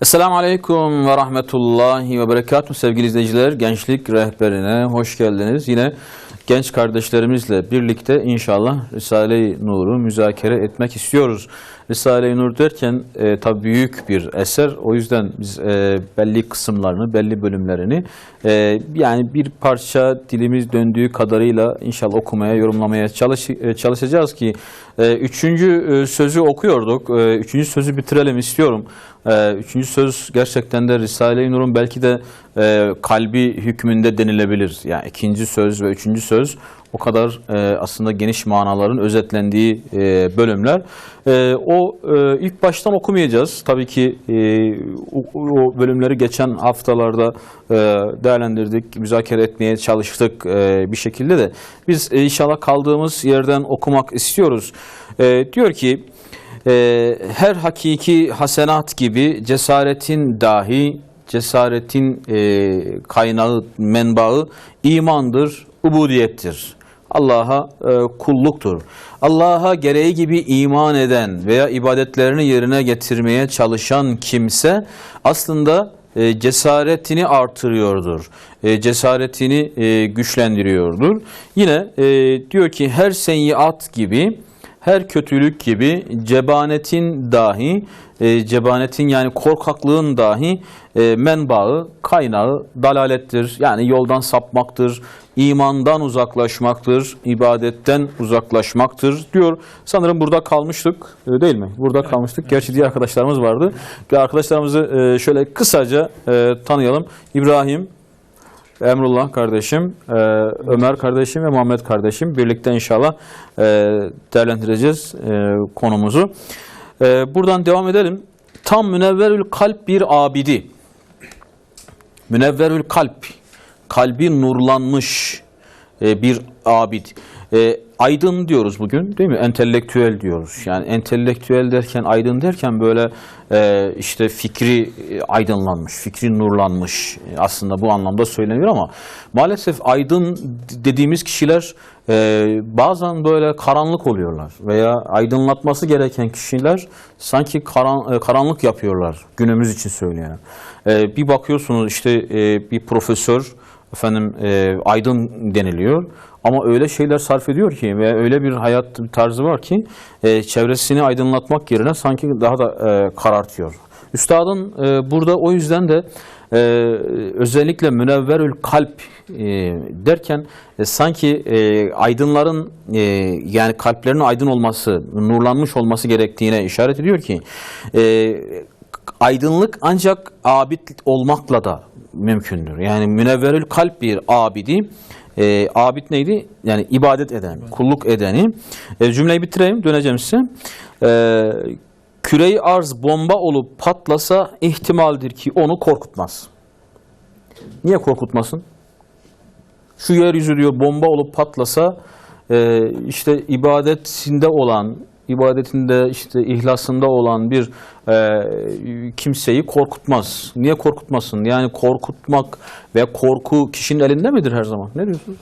Esselamu Aleyküm ve Rahmetullahi ve Berekatuhu sevgili izleyiciler. Gençlik rehberine hoş geldiniz. Yine genç kardeşlerimizle birlikte inşallah Risale-i Nur'u müzakere etmek istiyoruz. Risale-i Nur derken tabi büyük bir eser. O yüzden biz belli kısımlarını, belli bölümlerini yani bir parça dilimiz döndüğü kadarıyla inşallah okumaya, yorumlamaya çalışacağız ki üçüncü sözü okuyorduk. Üçüncü sözü bitirelim istiyorum. Üçüncü söz gerçekten de Risale-i Nur'un belki de kalbi hükmünde denilebilir. Yani ikinci söz ve üçüncü söz o kadar aslında geniş manaların özetlendiği bölümler. O ilk baştan okumayacağız. Tabii ki o bölümleri geçen haftalarda değerlendirdik, müzakere etmeye çalıştık bir şekilde de. Biz inşallah kaldığımız yerden okumak istiyoruz. Diyor ki, her hakiki hasenat gibi cesaretin dahi, cesaretin kaynağı, menbaı imandır, ubudiyettir. Allah'a kulluktur. Allah'a gereği gibi iman eden veya ibadetlerini yerine getirmeye çalışan kimse aslında cesaretini artırıyordur. Cesaretini güçlendiriyordur. Yine diyor ki her seyyiat gibi, her kötülük gibi cebanetin dahi, cebanetin yani korkaklığın dahi menbaı, kaynağı dalalettir. Yani yoldan sapmaktır, imandan uzaklaşmaktır, ibadetten uzaklaşmaktır diyor. Sanırım burada kalmıştık değil mi? Burada kalmıştık. Gerçi diğer arkadaşlarımız vardı. Arkadaşlarımızı şöyle kısaca tanıyalım. İbrahim, Emrullah kardeşim, Ömer kardeşim ve Muhammed kardeşim birlikte inşallah değerlendireceğiz konumuzu. Buradan devam edelim. Tam münevverül kalp bir abidi. Münevverül kalp, kalbi nurlanmış bir abid. Aydın diyoruz bugün değil mi? Entelektüel diyoruz. Yani entelektüel derken, aydın derken böyle işte fikri aydınlanmış, fikri nurlanmış. Aslında bu anlamda söyleniyor ama maalesef aydın dediğimiz kişiler bazen böyle karanlık oluyorlar veya aydınlatması gereken kişiler sanki karanlık yapıyorlar günümüz için söyleyelim. Bir bakıyorsunuz işte bir profesör aydın deniliyor. Ama öyle şeyler sarf ediyor ki ve öyle bir hayat tarzı var ki çevresini aydınlatmak yerine sanki daha da karartıyor. Üstadın burada o yüzden de özellikle münevverül kalp derken sanki aydınların yani kalplerinin aydın olması, nurlanmış olması gerektiğine işaret ediyor ki aydınlık ancak abid olmakla da mümkündür. Yani münevverül kalp bir abidi. Abid neydi? Yani ibadet eden, kulluk edeni. Cümleyi bitireyim, döneceğim size. Küre-i arz bomba olup patlasa ihtimaldir ki onu korkutmaz. Niye korkutmasın? Şu yeryüzü diyor bomba olup patlasa işte ibadetinde olan, ibadetinde işte ihlasında olan bir kimseyi korkutmaz. Niye korkutmasın? Yani korkutmak ve korku kişinin elinde midir her zaman? Ne diyorsun?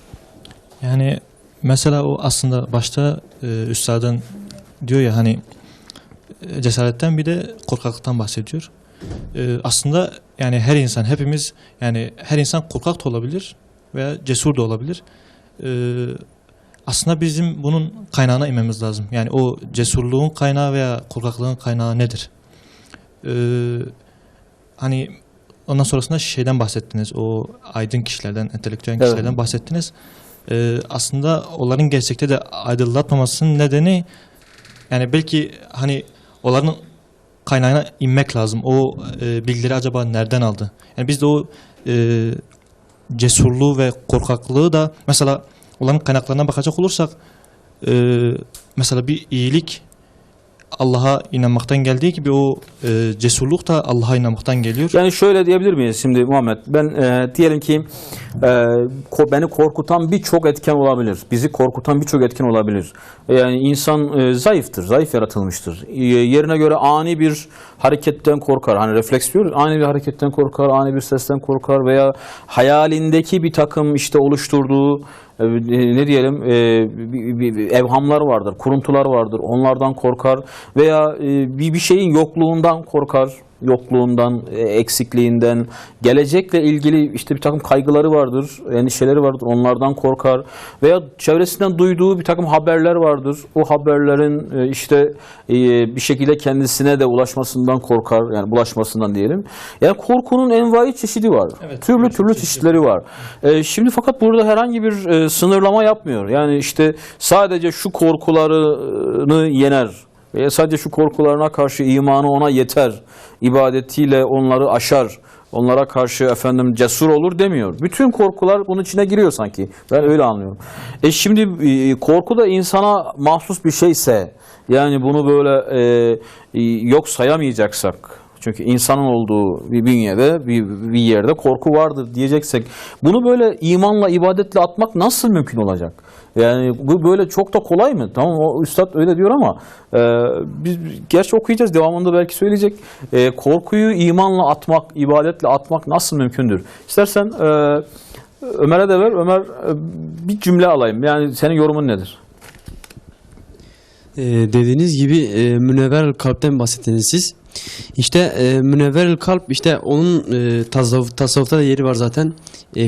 Yani mesela o aslında başta üstadın diyor ya hani cesaretten bir de korkaklıktan bahsediyor. Aslında yani her insan, hepimiz yani her insan korkak da olabilir veya cesur da olabilir. Aslında bizim bunun kaynağına inmemiz lazım. Yani o cesurluğun kaynağı veya korkaklığın kaynağı nedir? Hani ondan sonrasında şeyden bahsettiniz. O aydın kişilerden, entelektüel kişilerden bahsettiniz. Aslında onların gerçekte de aydınlatmamasının nedeni yani belki hani onların kaynağına inmek lazım. O bilgileri acaba nereden aldı? Yani biz de o cesurluğu ve korkaklığı da mesela onların kaynaklarına bakacak olursak mesela bir iyilik Allah'a inanmaktan geldiği gibi o cesurluk da Allah'a inanmaktan geliyor. Yani şöyle diyebilir miyiz şimdi Muhammed? Ben diyelim ki beni korkutan birçok etken olabilir. Bizi korkutan birçok etken olabilir. Yani insan zayıftır, zayıf yaratılmıştır. Yerine göre ani bir hareketten korkar. Hani refleks diyoruz. Ani bir hareketten korkar, ani bir sesten korkar veya hayalindeki bir takım işte oluşturduğu ne diyelim evhamlar vardır, kuruntular vardır. Onlardan korkar veya bir şeyin yokluğundan korkar. yokluğundan, eksikliğinden, gelecekle ilgili işte bir takım kaygıları vardır, endişeleri vardır, onlardan korkar. Veya çevresinden duyduğu bir takım haberler vardır. O haberlerin işte bir şekilde kendisine de ulaşmasından korkar, yani bulaşmasından diyelim. Yani korkunun envai çeşidi var. Evet, Türlü çeşitleri var. Şimdi fakat burada herhangi bir sınırlama yapmıyor. Yani işte sadece şu korkularını yener veya sadece şu korkularına karşı imanı ona yeter, ibadetiyle onları aşar, onlara karşı efendim cesur olur demiyor. Bütün korkular bunun içine giriyor sanki. Ben öyle anlıyorum. Şimdi korku da insana mahsus bir şeyse, yani bunu böyle yok sayamayacaksak, çünkü insanın olduğu bir bünyede, bir yerde korku vardır diyeceksek, bunu böyle imanla, ibadetle atmak nasıl mümkün olacak? Yani bu böyle çok da kolay mı? Tamam, o üstad öyle diyor ama biz gerçi okuyacağız, devamında belki söyleyecek. Korkuyu imanla atmak, ibadetle atmak nasıl mümkündür? İstersen Ömer'e de ver. Ömer, bir cümle alayım. Yani senin yorumun nedir? Dediğiniz gibi münevver kalpten bahsettiniz siz. İşte münevver kalp, işte onun tasavvufta da yeri var zaten.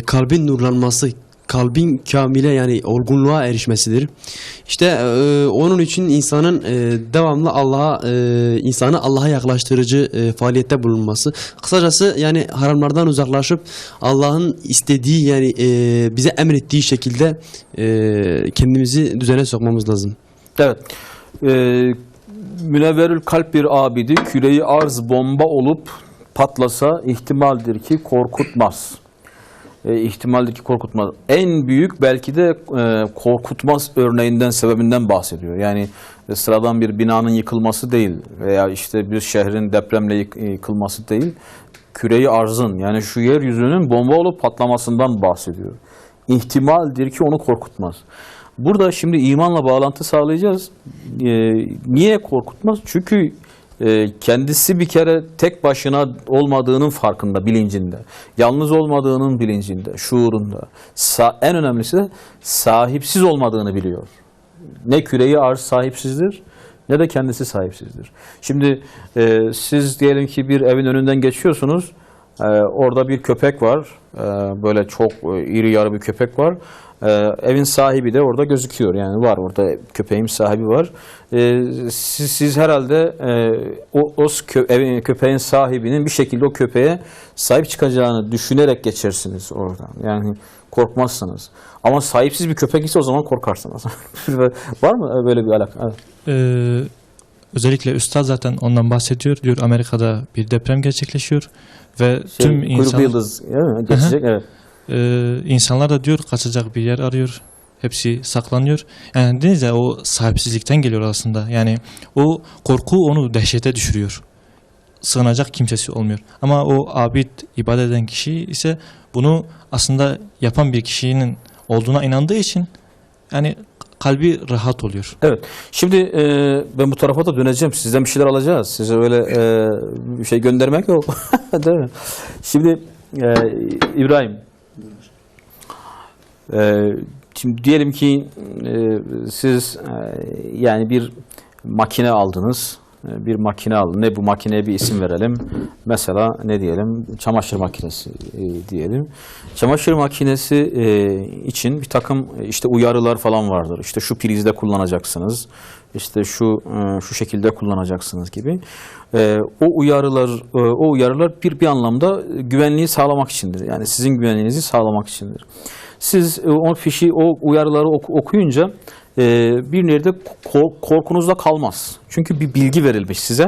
Kalbin nurlanması, kalbin kamile, yani olgunluğa erişmesidir. İşte onun için insanın devamlı insanı Allah'a yaklaştırıcı faaliyette bulunması. Kısacası yani haramlardan uzaklaşıp Allah'ın istediği, yani bize emrettiği şekilde kendimizi düzene sokmamız lazım. Evet. Münevverül kalp bir abidi, küreyi arz bomba olup patlasa ihtimaldir ki korkutmaz. İhtimaldir ki korkutmaz. En büyük belki de korkutmaz örneğinden, sebebinden bahsediyor. Yani sıradan bir binanın yıkılması değil veya işte bir şehrin depremle yıkılması değil. Küreyi arzın, yani şu yeryüzünün bomba olup patlamasından bahsediyor. İhtimaldir ki onu korkutmaz. Burada şimdi imanla bağlantı sağlayacağız. Niye korkutmaz? Çünkü kendisi bir kere tek başına olmadığının farkında, bilincinde. Yalnız olmadığının bilincinde, şuurunda. En önemlisi de sahipsiz olmadığını biliyor. Ne küreyi arz sahipsizdir, ne de kendisi sahipsizdir. Şimdi siz diyelim ki bir evin önünden geçiyorsunuz. Orada bir köpek var. Böyle çok iri yarı bir köpek var. Evin sahibi de orada gözüküyor. Yani var orada, köpeğin sahibi var. Siz herhalde köpeğin sahibinin bir şekilde o köpeğe sahip çıkacağını düşünerek geçersiniz oradan. Yani korkmazsınız. Ama sahipsiz bir köpek ise o zaman korkarsınız. Var mı böyle bir alaka? Evet. Özellikle Üstad zaten ondan bahsediyor. Diyor Amerika'da bir deprem gerçekleşiyor ve tüm yıldız geçecek. Evet. İnsanlar da diyor kaçacak bir yer arıyor. Hepsi saklanıyor. Yani dediniz ya, o sahipsizlikten geliyor aslında. Yani o korku onu dehşete düşürüyor. Sığınacak kimsesi olmuyor. Ama o abid, ibadet eden kişi ise bunu aslında yapan bir kişinin olduğuna inandığı için yani kalbi rahat oluyor. Evet. Şimdi ben bu tarafa da döneceğim. Sizden bir şeyler alacağız. Size öyle bir şey göndermek yok. Değil mi? Şimdi İbrahim, şimdi diyelim ki siz yani bir makine aldınız. Bir makine aldın. Ne, bu makineye bir isim verelim. Mesela ne diyelim? Çamaşır makinesi diyelim. Çamaşır makinesi için bir takım işte uyarılar falan vardır. İşte şu prizde kullanacaksınız. İşte şu şekilde kullanacaksınız gibi. O uyarılar bir anlamda güvenliği sağlamak içindir. Yani sizin güvenliğinizi sağlamak içindir. Siz o uyarıları okuyunca bir yerde korkunuzda kalmaz. Çünkü bir bilgi verilmiş size.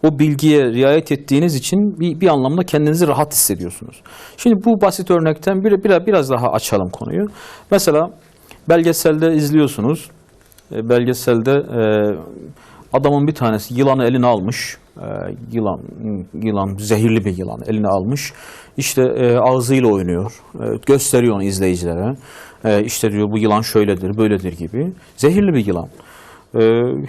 O bilgiye riayet ettiğiniz için bir anlamda kendinizi rahat hissediyorsunuz. Şimdi bu basit örnekten biraz daha açalım konuyu. Mesela belgeselde izliyorsunuz. Belgeselde adamın bir tanesi yılanı eline almış. Yılan, zehirli bir yılan eline almış. İşte ağzıyla oynuyor. Gösteriyor onu izleyicilere. İşte diyor bu yılan şöyledir, böyledir gibi. Zehirli bir yılan.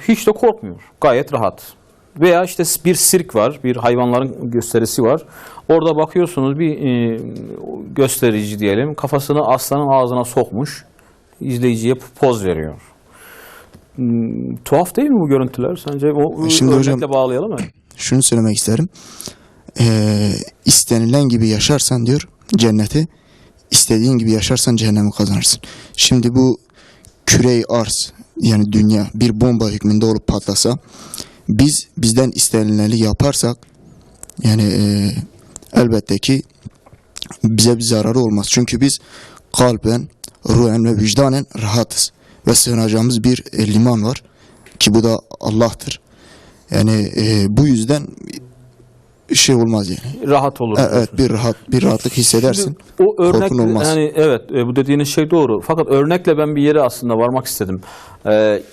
Hiç de korkmuyor. Gayet rahat. Veya işte bir sirk var, bir hayvanların gösterisi var. Orada bakıyorsunuz bir gösterici diyelim, kafasını aslanın ağzına sokmuş, izleyiciye poz veriyor. Tuhaf değil mi bu görüntüler? Sence o şimdi örnekle hocam, bağlayalım mı? şunu söylemek isterim. İstenilen gibi yaşarsan diyor cenneti, istediğin gibi yaşarsan cehennemi kazanırsın. Şimdi bu küre-i arz, yani dünya bir bomba hükmünde olup patlasa, bizden istenileni yaparsak yani elbette ki bize bir zararı olmaz. Çünkü biz kalben, ruhen ve vicdanen rahatız. Ve sığınacağımız bir liman var ki bu da Allah'tır. Yani bu yüzden şey olmaz yani. Rahat olur. Evet, bir rahatlık hissedersin. Şimdi o örnek, korkun olmaz. yani evet, bu dediğiniz şey doğru. Fakat örnekle ben bir yere aslında varmak istedim.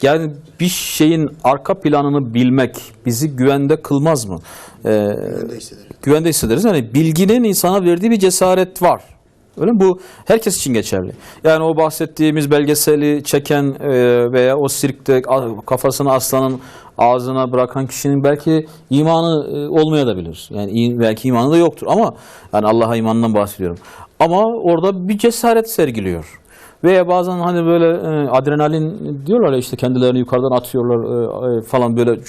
Yani bir şeyin arka planını bilmek bizi güvende kılmaz mı? Güvende hissederiz. Yani bilginin insana verdiği bir cesaret var. Öyle mi? Bu herkes için geçerli. Yani o bahsettiğimiz belgeseli çeken veya o sirkte kafasını aslanın ağzına bırakan kişinin belki imanı olmayabilir. Yani belki imanı da yoktur ama yani Allah'a imanından bahsediyorum. Ama orada bir cesaret sergiliyor. Veya bazen hani böyle adrenalin diyorlar ya, işte kendilerini yukarıdan atıyorlar falan, böyle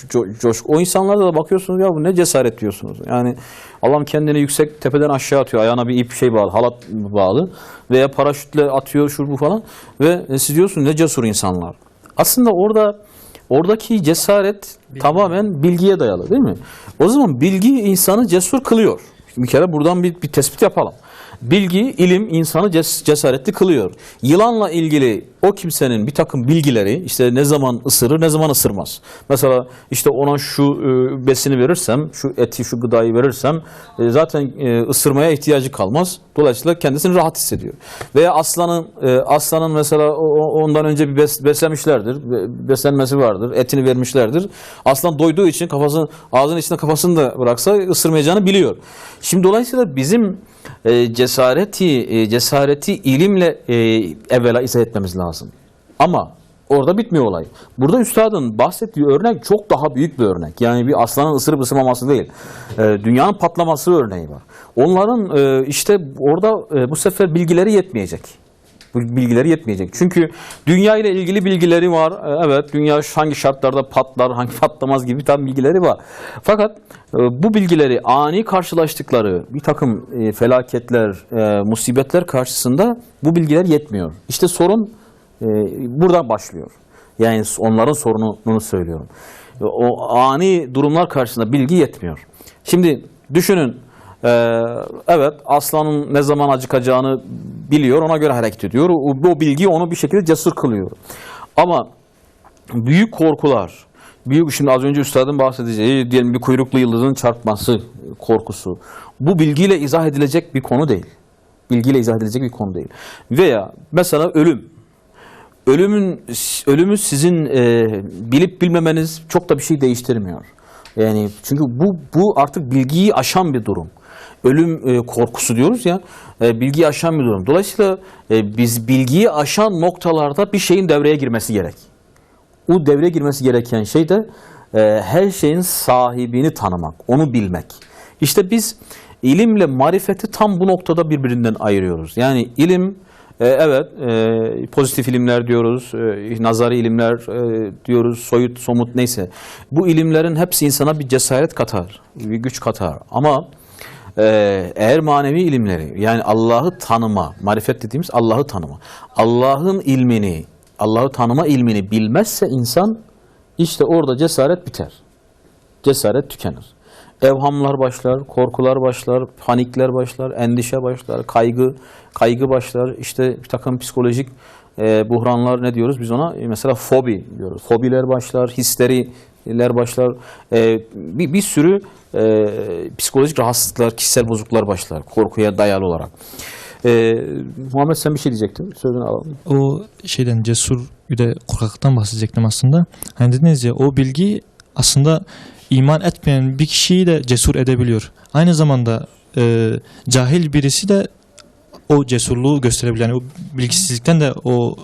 coşku. O insanlarda da bakıyorsunuz, ya bu ne cesaret diyorsunuz. Yani Allah'ım kendini yüksek tepeden aşağı atıyor. Ayağına bir ip şey bağlı, halat bağlı. Veya paraşütle atıyor şu bu falan. Ve siz diyorsunuz ne cesur insanlar. Aslında oradaki cesaret tamamen bilgiye dayalı, değil mi? O zaman bilgi insanı cesur kılıyor. Bir kere buradan bir tespit yapalım. Bilgi, ilim insanı cesaretli kılıyor. Yılanla ilgili o kimsenin bir takım bilgileri, işte ne zaman ısırır, ne zaman ısırmaz. Mesela işte ona şu besini verirsem, şu eti, şu gıdayı verirsem zaten ısırmaya ihtiyacı kalmaz. Dolayısıyla kendisini rahat hissediyor. Veya aslanın mesela ondan önce bir beslemişlerdir. Beslenmesi vardır. Etini vermişlerdir. Aslan doyduğu için ağzının içine kafasını da bıraksa ısırmayacağını biliyor. Şimdi dolayısıyla bizim cesareti ilimle evvela izah etmemiz lazım. Ama orada bitmiyor olay. Burada üstadın bahsettiği örnek çok daha büyük bir örnek. Yani bir aslanın ısırıp ısırmaması değil. Dünyanın patlaması örneği var. Onların işte orada bu sefer bilgileri yetmeyecek. Bu bilgileri yetmeyecek. Çünkü dünya ile ilgili bilgileri var. Evet, dünya hangi şartlarda patlar, hangi patlamaz gibi tam bilgileri var. Fakat bu bilgileri ani karşılaştıkları bir takım felaketler, musibetler karşısında bu bilgiler yetmiyor. İşte sorun buradan başlıyor. Yani onların sorununu söylüyorum. O ani durumlar karşısında bilgi yetmiyor. Şimdi düşünün, evet, aslanın ne zaman acıkacağını biliyor, ona göre hareket ediyor. O bilgi onu bir şekilde cesur kılıyor. Ama büyük korkular, şimdi az önce üstadın bahsedeceği, diyelim bir kuyruklu yıldızın çarpması korkusu, bu bilgiyle izah edilecek bir konu değil. Bilgiyle izah edilecek bir konu değil. Veya mesela ölümü sizin bilip bilmemeniz çok da bir şey değiştirmiyor. Yani çünkü bu artık bilgiyi aşan bir durum. Ölüm korkusu diyoruz ya, bilgiyi aşan bir durum. Dolayısıyla biz bilgiyi aşan noktalarda bir şeyin devreye girmesi gerek. O devreye girmesi gereken şey de her şeyin sahibini tanımak, onu bilmek. İşte biz ilimle marifeti tam bu noktada birbirinden ayırıyoruz. Yani ilim, evet, pozitif ilimler diyoruz, nazari ilimler diyoruz, soyut, somut neyse. Bu ilimlerin hepsi insana bir cesaret katar, bir güç katar. Ama eğer manevi ilimleri, yani Allah'ı tanıma, marifet dediğimiz Allah'ı tanıma, Allah'ı tanıma ilmini bilmezse insan, işte orada cesaret biter. Cesaret tükenir. Evhamlar başlar, korkular başlar, panikler başlar, endişe başlar, kaygı başlar. İşte bir takım psikolojik buhranlar, ne diyoruz biz ona? Mesela fobi diyoruz. Fobiler başlar, histeriler başlar. Bir sürü psikolojik rahatsızlıklar, kişisel bozukluklar başlar korkuya dayalı olarak. Muhammed, sen bir şey diyecektin. Sözünü alalım. O şeyden, cesur bir de korkaktan bahsedecektim aslında. Hani dediniz ya, o bilgi aslında iman etmeyen bir kişiyi de cesur edebiliyor. Aynı zamanda cahil birisi de o cesurluğu gösterebiliyor. Yani o bilgisizlikten de o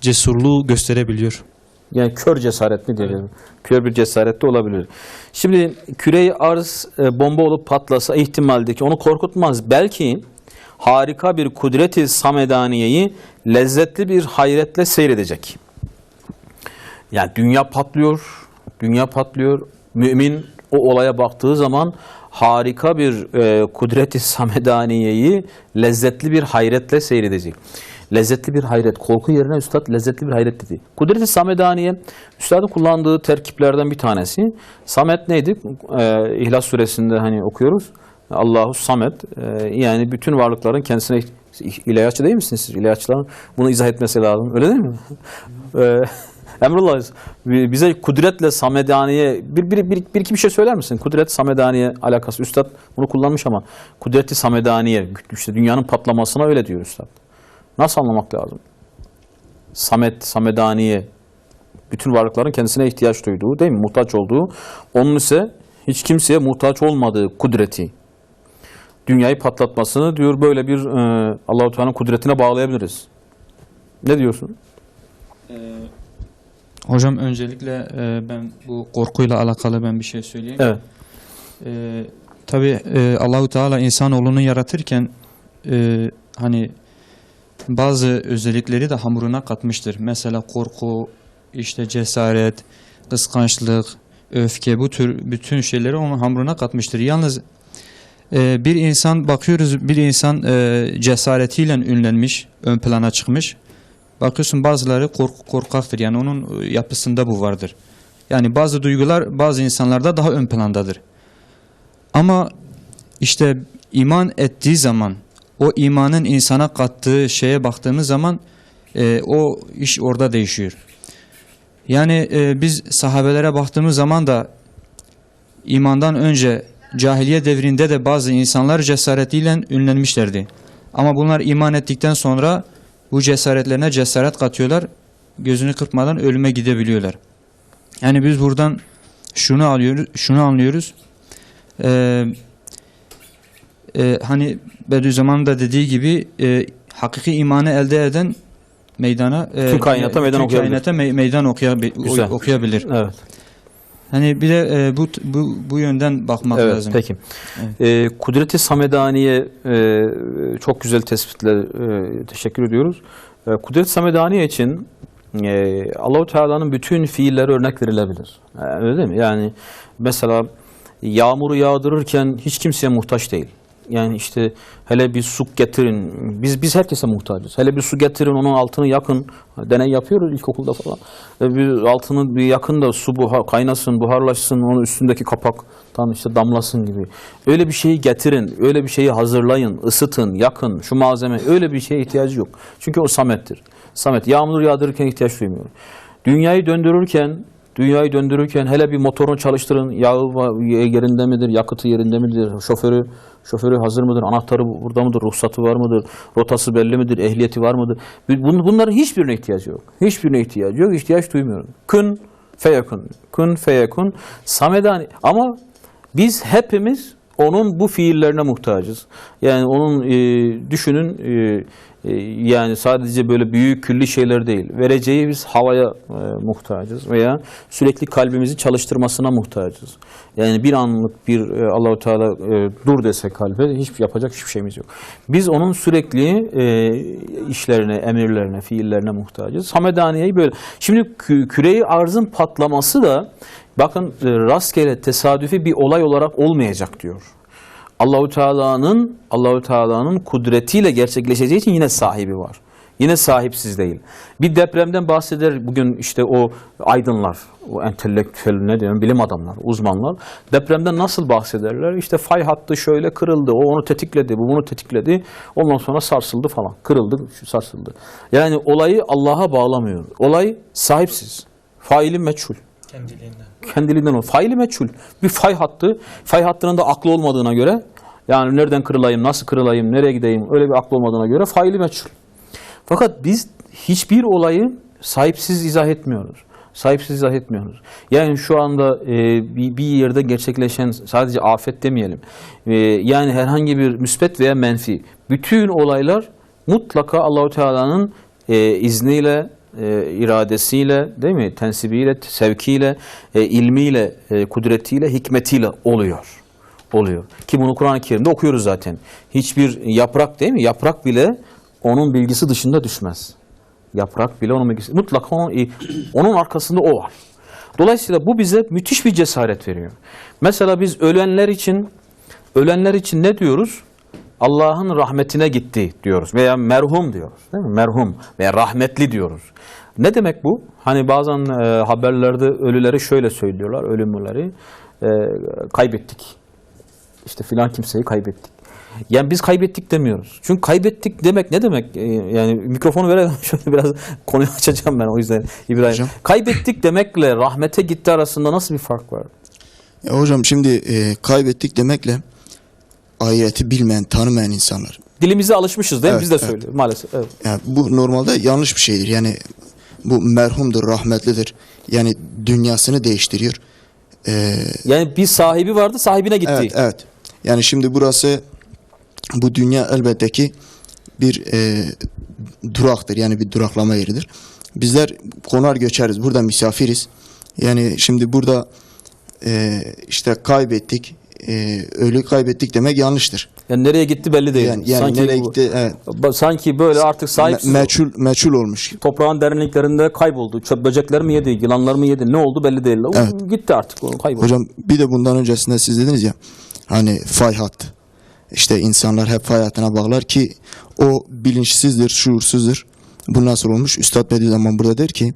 cesurluğu gösterebiliyor. Yani kör cesaret mi diyelim? Kör bir cesaret de olabilir. Şimdi küre-i arz bomba olup patlasa ihtimaldeki onu korkutmaz. Belki harika bir kudret-i samedaniyeyi lezzetli bir hayretle seyredecek. Yani dünya patlıyor. Mümin o olaya baktığı zaman harika bir kudret-i samedaniyeyi lezzetli bir hayretle seyredecek. Lezzetli bir hayret. Korku yerine üstad lezzetli bir hayret dedi. Kudret-i samedaniye, üstadın kullandığı terkiplerden bir tanesi. Samet neydi? İhlas suresinde hani okuyoruz. Allahu Samet. Yani bütün varlıkların kendisine ilahiyatçı değil misiniz siz? İlahiyatçıların bunu izah etmesi lazım. Öyle değil mi? Emrullah, bize kudretle samedaniye bir iki bir şey söyler misin? Kudret samedaniye alakası. Üstad bunu kullanmış ama kudreti samedaniye, işte dünyanın patlamasına öyle diyor üstad. Nasıl anlamak lazım? Samet, samedaniye, bütün varlıkların kendisine ihtiyaç duyduğu, değil mi? Muhtaç olduğu, onun ise hiç kimseye muhtaç olmadığı kudreti, dünyayı patlatmasını diyor böyle bir Allah-u Teala'nın kudretine bağlayabiliriz. Ne diyorsun? Hocam öncelikle ben bu korkuyla alakalı ben bir şey söyleyeyim. Evet. Tabii Allahu Teala insanoğlunu yaratırken hani bazı özellikleri de hamuruna katmıştır. Mesela korku, işte cesaret, kıskançlık, öfke, bu tür bütün şeyleri onun hamuruna katmıştır. Yalnız bir insan bakıyoruz, bir insan cesaretiyle ünlenmiş, ön plana çıkmış. Bakıyorsun bazıları korkaktır. Yani onun yapısında bu vardır. Yani bazı duygular bazı insanlarda daha ön plandadır. Ama işte iman ettiği zaman, o imanın insana kattığı şeye baktığımız zaman o iş orada değişiyor. Yani biz sahabelere baktığımız zaman da imandan önce cahiliye devrinde de bazı insanlar cesaretiyle ünlenmişlerdi. Ama bunlar iman ettikten sonra bu cesaretlerine cesaret katıyorlar. Gözünü kırpmadan ölüme gidebiliyorlar. Yani biz buradan şunu anlıyoruz. Hani Bediüzzaman'ın da dediği gibi hakiki imanı elde eden meydana tüm kainata meydan okuyabilir. Meydan Güzel. okuyabilir. Evet. Hani bir de bu yönden bakmak Evet, lazım. peki. Evet. Kudret-i Samedaniye çok güzel tespitler, teşekkür ediyoruz. Kudret-i Samedaniye için Allah-u Teala'nın bütün fiilleri örnek verilebilir. Öyle değil mi? Yani mesela yağmuru yağdırırken hiç kimseye muhtaç değil. Yani işte hele bir su getirin, biz herkese muhtacız. Hele bir su getirin, onun altını yakın, deney yapıyoruz ilkokulda falan. Bir altını bir yakın da su kaynasın, buharlaşsın, onun üstündeki kapaktan işte damlasın gibi. Öyle bir şeyi getirin, öyle bir şeyi hazırlayın, ısıtın, yakın, şu malzeme, öyle bir şeye ihtiyacı yok. Çünkü o Samet'tir. Samet, yağmur yağdırırken ihtiyaç duymuyor. Dünyayı döndürürken hele bir motorunu çalıştırın, yağı yerinde midir, yakıtı yerinde midir, şoförü hazır mıdır, anahtarı burada mıdır, ruhsatı var mıdır, rotası belli midir, ehliyeti var mıdır? Bunların hiçbirine ihtiyacı yok. Hiçbirine ihtiyacı yok, ihtiyaç duymuyorum. Kün feyekun, samedani. Ama biz hepimiz onun bu fiillerine muhtacız. Yani onun düşünün yani sadece böyle büyük külli şeyler değil. Vereceği biz havaya muhtacız veya sürekli kalbimizi çalıştırmasına muhtacız. Yani bir anlık bir Allah-u Teala dur dese kalbe yapacak hiçbir şeyimiz yok. Biz onun sürekli işlerine, emirlerine, fiillerine muhtacız. Hamedaniye'yi böyle. Şimdi küre-i arzın patlaması da bakın rastgele tesadüfi bir olay olarak olmayacak diyor. Allahu Teala'nın kudretiyle gerçekleşeceği için yine sahibi var. Yine sahipsiz değil. Bir depremden bahseder bugün işte o aydınlar, o entelektüel ne diyorum bilim adamlar, uzmanlar. Depremden nasıl bahsederler? İşte fay hattı şöyle kırıldı, o onu tetikledi, bu bunu tetikledi. Ondan sonra sarsıldı falan. Kırıldı, sarsıldı. Yani olayı Allah'a bağlamıyor. Olay sahipsiz. Faili meçhul. Kendiliğinden o. Faili meçhul. Bir fay hattının da aklı olmadığına göre, yani nereden kırılayım, nasıl kırılayım, nereye gideyim, öyle bir aklı olmadığına göre faili meçhul. Fakat biz hiçbir olayı sahipsiz izah etmiyoruz. Yani şu anda bir yerde gerçekleşen sadece afet demeyelim. Yani herhangi bir müsbet veya menfi. Bütün olaylar mutlaka Allahu Teala'nın izniyle, iradesiyle, değil mi? Tensibiyle, sevkiyle, ilmiyle, kudretiyle, hikmetiyle oluyor. Ki bunu Kur'an-ı Kerim'de okuyoruz zaten. Hiçbir yaprak, değil mi? Yaprak bile onun bilgisi dışında düşmez. Yaprak bile onun bilgisi. Mutlaka onun arkasında o var. Dolayısıyla bu bize müthiş bir cesaret veriyor. Mesela biz ölenler için ne diyoruz? Allah'ın rahmetine gitti diyoruz veya merhum diyoruz. Değil mi? Merhum veya rahmetli diyoruz. Ne demek bu? Hani bazen haberlerde ölüleri şöyle söylüyorlar, ölümleri kaybettik. İşte filan kimseyi kaybettik. Yani biz kaybettik demiyoruz. Çünkü kaybettik demek ne demek? Yani mikrofonu verelim şöyle biraz konuyu açacağım ben o yüzden İbrahim. Hocam. Kaybettik demekle rahmete gitti arasında nasıl bir fark var? Ya hocam şimdi kaybettik demekle ahireti bilmeyen, tanımayan insanlar. Dilimize alışmışız değil mi? Evet, Biz de evet. söylüyoruz maalesef. Evet. Yani bu normalde yanlış bir şeydir. Yani bu merhumdur, rahmetlidir. Yani dünyasını değiştiriyor. Yani bir sahibi vardı, sahibine gitti. Evet, evet. Yani şimdi burası, bu dünya elbette ki bir duraktır. Yani bir duraklama yeridir. Bizler konar göçeriz. Burada misafiriz. Yani şimdi burada işte kaybettik, ölü kaybettik demek yanlıştır. Yani nereye gitti belli değil. Yani sanki nereye gitti? Evet. Sanki böyle artık sahipsiz. Meçhul olmuş. Toprağın derinliklerinde kayboldu. Çöp böcekler mi yedi, yılanlar mı yedi? Ne oldu belli değil. O Evet. gitti artık. O kayboldu. Hocam bir de bundan öncesinde siz dediniz ya, hani fay hattı. İşte insanlar hep fay hattına bağlar ki o bilinçsizdir, şuursuzdur. Bu nasıl olmuş? Üstad Bediüzzaman burada der ki,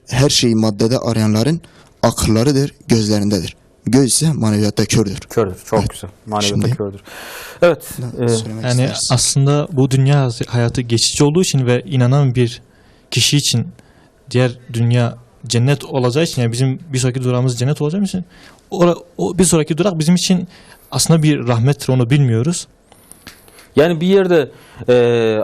her şeyi maddede arayanların akıllarıdır, gözlerindedir. Göz ise maneviyatta kördür. Kördür. Çok Evet. güzel. Maneviyatta Şimdi- kördür. Evet. Söylemek Yani isteriz. aslında bu dünya hayatı geçici olduğu için ve inanan bir kişi için diğer dünya cennet olacağı için, yani bizim bir sonraki durağımız cennet olacağı için o bir sonraki durak bizim için aslında bir rahmettir, onu bilmiyoruz. Yani bir yerde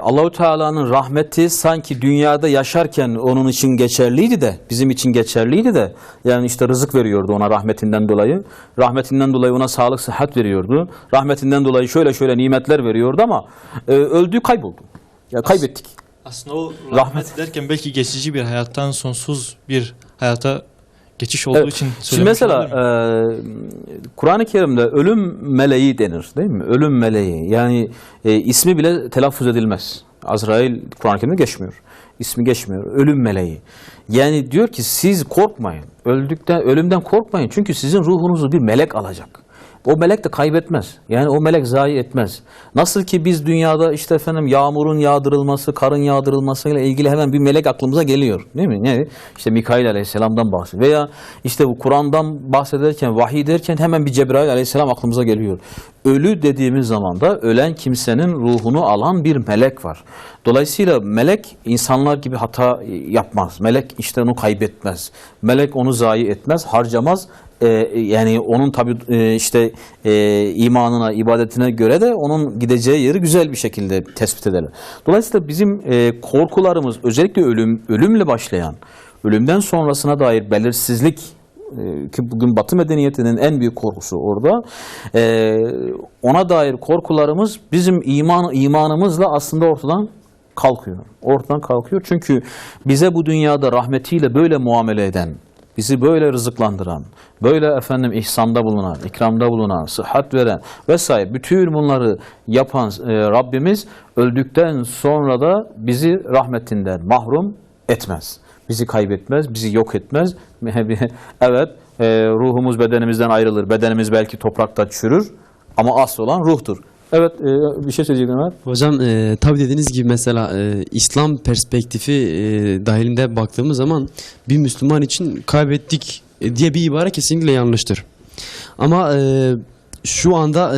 Allahu Teala'nın rahmeti sanki dünyada yaşarken onun için geçerliydi de, bizim için geçerliydi de, yani işte rızık veriyordu ona rahmetinden dolayı. Rahmetinden dolayı ona sağlık, sıhhat veriyordu. Rahmetinden dolayı şöyle nimetler veriyordu ama öldü, kayboldu. Ya kaybettik. Aslında o Rahmet- rahmet derken belki geçici bir hayattan sonsuz bir hayata geçiş olduğu Evet. için Şimdi söylemiş mesela olabilirim. Kur'an-ı Kerim'de ölüm meleği denir değil mi? Ölüm meleği. Yani ismi bile telaffuz edilmez. Azrail Kur'an-ı Kerim'de geçmiyor. İsmi geçmiyor. Ölüm meleği. Yani diyor ki siz korkmayın. Ölümden korkmayın. Çünkü sizin ruhunuzu bir melek alacak. O melek de kaybetmez. Yani o melek zayi etmez. Nasıl ki biz dünyada işte efendim yağmurun yağdırılması, karın yağdırılmasıyla ilgili hemen bir melek aklımıza geliyor. Değil mi? Ne? İşte Mikail Aleyhisselam'dan bahsediyor. Veya işte bu Kur'an'dan bahsederken, vahiy derken hemen bir Cebrail Aleyhisselam aklımıza geliyor. Ölü dediğimiz zaman da ölen kimsenin ruhunu alan bir melek var. Dolayısıyla melek insanlar gibi hata yapmaz. Melek işte onu kaybetmez. Melek onu zayi etmez, harcamaz. Yani onun tabi imanına, ibadetine göre de onun gideceği yeri güzel bir şekilde tespit ederler. Dolayısıyla bizim korkularımız özellikle ölümle başlayan, ölümden sonrasına dair belirsizlik ki bugün Batı medeniyetinin en büyük korkusu orada. Ona dair korkularımız bizim imanımızla aslında ortadan kalkıyor. Ortadan kalkıyor. Çünkü bize bu dünyada rahmetiyle böyle muamele eden, bizi böyle rızıklandıran, böyle efendim ihsanda bulunan, ikramda bulunan, sıhhat veren vesaire bütün bunları yapan Rabbimiz öldükten sonra da bizi rahmetinden mahrum etmez. Bizi kaybetmez, bizi yok etmez. Evet, ruhumuz bedenimizden ayrılır. Bedenimiz belki toprakta çürür ama asıl olan ruhtur. Evet, bir şey söyleyecektim Ömer. Hocam tabi dediğiniz gibi mesela İslam perspektifi dahilinde baktığımız zaman bir Müslüman için kaybettik diye bir ibare kesinlikle yanlıştır. Ama şu anda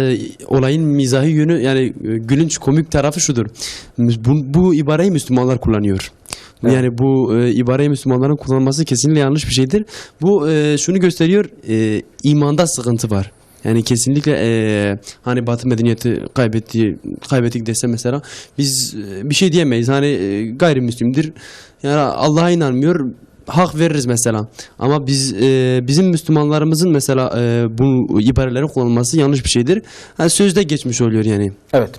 olayın mizahi yönü, yani gülünç komik tarafı şudur. Bu ibareyi Müslümanlar kullanıyor. Evet. Yani bu ibareyi Müslümanların kullanması kesinlikle yanlış bir şeydir. Bu şunu gösteriyor, imanda sıkıntı var. Yani kesinlikle hani Batı medeniyeti kaybettik dese mesela biz bir şey diyemeyiz. Hani gayrimüslimdir. Yani Allah'a inanmıyor. Hak veririz mesela. Ama bizim Müslümanlarımızın mesela bu ibarelerin kullanılması yanlış bir şeydir. Yani sözde geçmiş oluyor yani. Evet.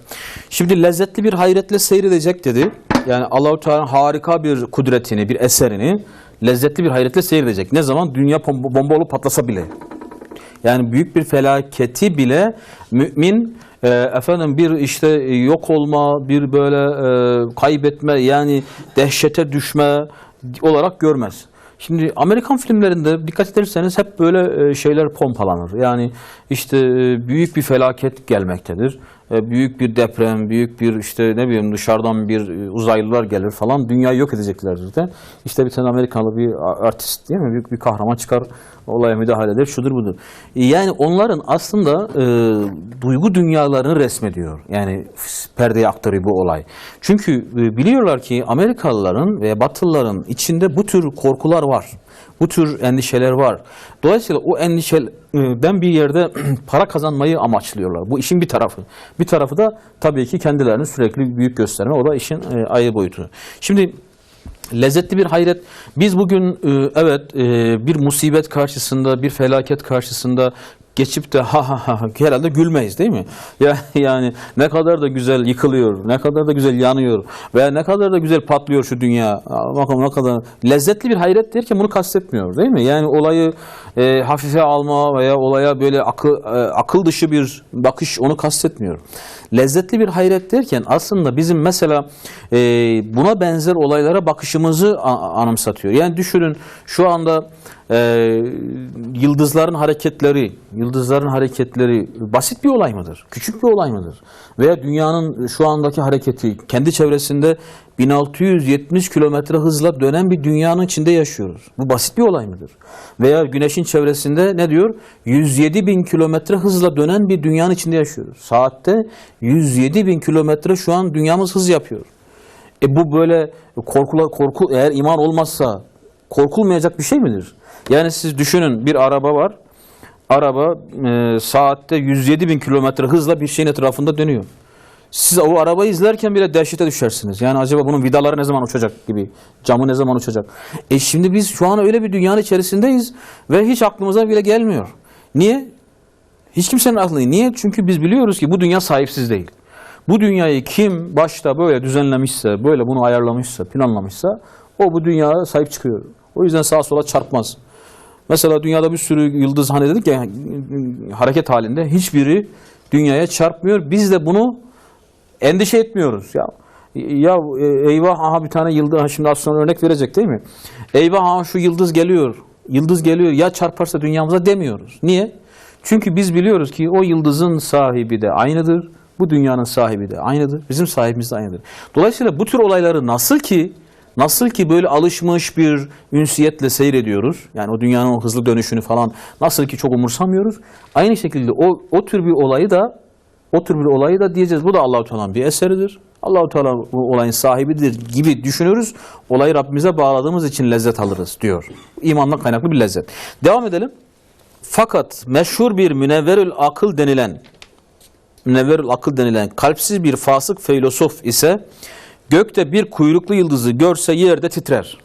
Şimdi lezzetli bir hayretle seyredecek dedi. Yani Allah-u Teala'nın harika bir kudretini, bir eserini lezzetli bir hayretle seyredecek. Ne zaman? Dünya bomba olup patlasa bile. Yani büyük bir felaketi bile mümin bir işte yok olma, bir böyle kaybetme, yani dehşete düşme olarak görmez. Şimdi Amerikan filmlerinde dikkat ederseniz hep böyle şeyler pompalanır. Yani işte büyük bir felaket gelmektedir. Büyük bir deprem, büyük bir işte ne bileyim dışarıdan bir uzaylılar gelir falan, dünyayı yok edeceklerdir de. İşte bir tane Amerikalı bir artist değil mi? Büyük bir kahraman çıkar, olaya müdahale eder, şudur budur. Yani onların aslında duygu dünyalarını resmediyor. Yani perdeye aktarıyor bu olay. Çünkü biliyorlar ki Amerikalıların ve Batılıların içinde bu tür korkular var. Bu tür endişeler var. Dolayısıyla o endişeden bir yerde para kazanmayı amaçlıyorlar. Bu işin bir tarafı. Bir tarafı da tabii ki kendilerini sürekli büyük gösterme. O da işin ayrı boyutu. Şimdi lezzetli bir hayret. Biz bugün evet bir musibet karşısında, bir felaket karşısında geçip de ha herhalde gülmeyiz değil mi? Yani ne kadar da güzel yıkılıyor, ne kadar da güzel yanıyor veya ne kadar da güzel patlıyor şu dünya. Bakın ne kadar lezzetli bir hayret derken bunu kastetmiyor değil mi? Yani olayı hafife alma veya olaya böyle akıl dışı bir bakış, onu kastetmiyor. Lezzetli bir hayret derken aslında bizim mesela buna benzer olaylara bakışımızı anımsatıyor. Yani düşünün şu anda yıldızların hareketleri basit bir olay mıdır? Küçük bir olay mıdır? Veya dünyanın şu andaki hareketi, kendi çevresinde 1670 kilometre hızla dönen bir dünyanın içinde yaşıyoruz. Bu basit bir olay mıdır? Veya güneşin çevresinde ne diyor? 107 bin kilometre hızla dönen bir dünyanın içinde yaşıyoruz. Saatte 107 bin kilometre şu an dünyamız hız yapıyor. Bu böyle korku eğer iman olmazsa korkulmayacak bir şey midir? Yani siz düşünün, bir araba var. Araba saatte 107 bin kilometre hızla bir şeyin etrafında dönüyor. Siz o arabayı izlerken bile dehşete düşersiniz. Yani acaba bunun vidaları ne zaman uçacak gibi, camı ne zaman uçacak? Şimdi biz şu an öyle bir dünyanın içerisindeyiz ve hiç aklımıza bile gelmiyor. Niye? Hiç kimsenin aklına. Niye? Çünkü biz biliyoruz ki bu dünya sahipsiz değil. Bu dünyayı kim başta böyle düzenlemişse, böyle bunu ayarlamışsa, planlamışsa o bu dünyaya sahip çıkıyor. O yüzden sağa sola çarpmaz. Mesela dünyada bir sürü yıldız, hani dedik ya, hareket halinde, hiçbiri dünyaya çarpmıyor. Biz de bunu endişe etmiyoruz. Ya eyvah, aha bir tane yıldız, şimdi az sonra örnek verecek değil mi? Eyvah, aha şu yıldız geliyor. Yıldız geliyor, ya çarparsa dünyamıza demiyoruz. Niye? Çünkü biz biliyoruz ki o yıldızın sahibi de aynıdır. Bu dünyanın sahibi de aynıdır. Bizim sahibimiz de aynıdır. Dolayısıyla bu tür olayları nasıl ki böyle alışmış bir ünsiyetle seyrediyoruz. Yani o dünyanın o hızlı dönüşünü falan nasıl ki çok umursamıyoruz. Aynı şekilde o tür bir olayı da diyeceğiz. Bu da Allah-u Teala'nın bir eseridir. Allah-u Teala bu olayın sahibidir gibi düşünürüz. Olayı Rabbimize bağladığımız için lezzet alırız diyor. İmandan kaynaklı bir lezzet. Devam edelim. Fakat meşhur bir münevverül akıl denilen kalpsiz bir fasık filozof ise gökte bir kuyruklu yıldızı görse yerde titrer.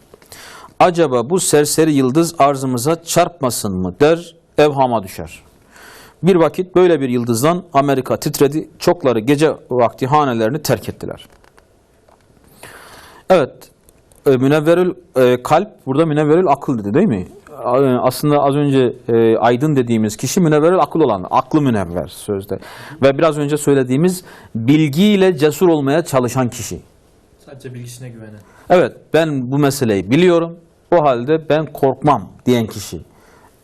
Acaba bu serseri yıldız arzımıza çarpmasın mı der, evhama düşer. Bir vakit böyle bir yıldızdan Amerika titredi, çokları gece vakti hanelerini terk ettiler. Evet, münevverül kalp, burada münevverül akıl dedi değil mi? Aslında az önce aydın dediğimiz kişi münevverül akıl olan, aklı münevver sözde. Ve biraz önce söylediğimiz bilgiyle cesur olmaya çalışan kişi. Sadece bilgisine güvenen. Evet, ben bu meseleyi biliyorum, o halde ben korkmam diyen kişi.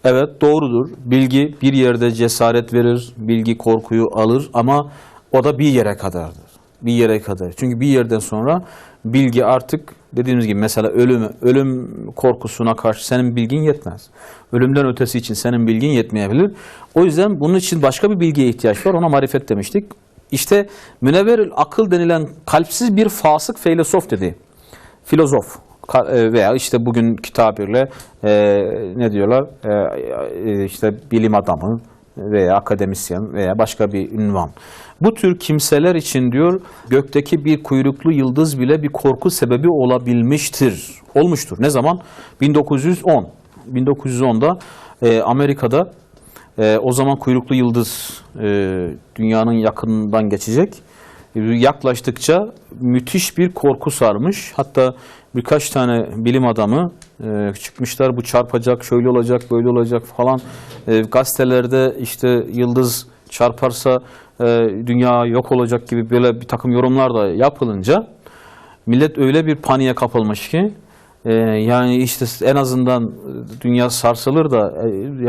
Evet, doğrudur. Bilgi bir yerde cesaret verir, bilgi korkuyu alır ama o da bir yere kadardır. Bir yere kadar. Çünkü bir yerden sonra bilgi artık dediğimiz gibi mesela ölüm korkusuna karşı senin bilgin yetmez. Ölümden ötesi için senin bilgin yetmeyebilir. O yüzden bunun için başka bir bilgiye ihtiyaç var. Ona marifet demiştik. İşte münevverül akıl denilen kalpsiz bir fasık filozof dedi. Filozof veya işte bugünkü tabirle ne diyorlar? İşte bilim adamı veya akademisyen veya başka bir ünvan. Bu tür kimseler için diyor gökteki bir kuyruklu yıldız bile bir korku sebebi olmuştur. Ne zaman? 1910. 1910'da Amerika'da o zaman kuyruklu yıldız dünyanın yakınından geçecek. Yaklaştıkça müthiş bir korku sarmış. Hatta birkaç tane bilim adamı çıkmışlar, bu çarpacak, şöyle olacak, böyle olacak falan. Gazetelerde işte yıldız çarparsa dünya yok olacak gibi böyle bir takım yorumlar da yapılınca millet öyle bir paniğe kapılmış ki Yani işte en azından dünya sarsılır da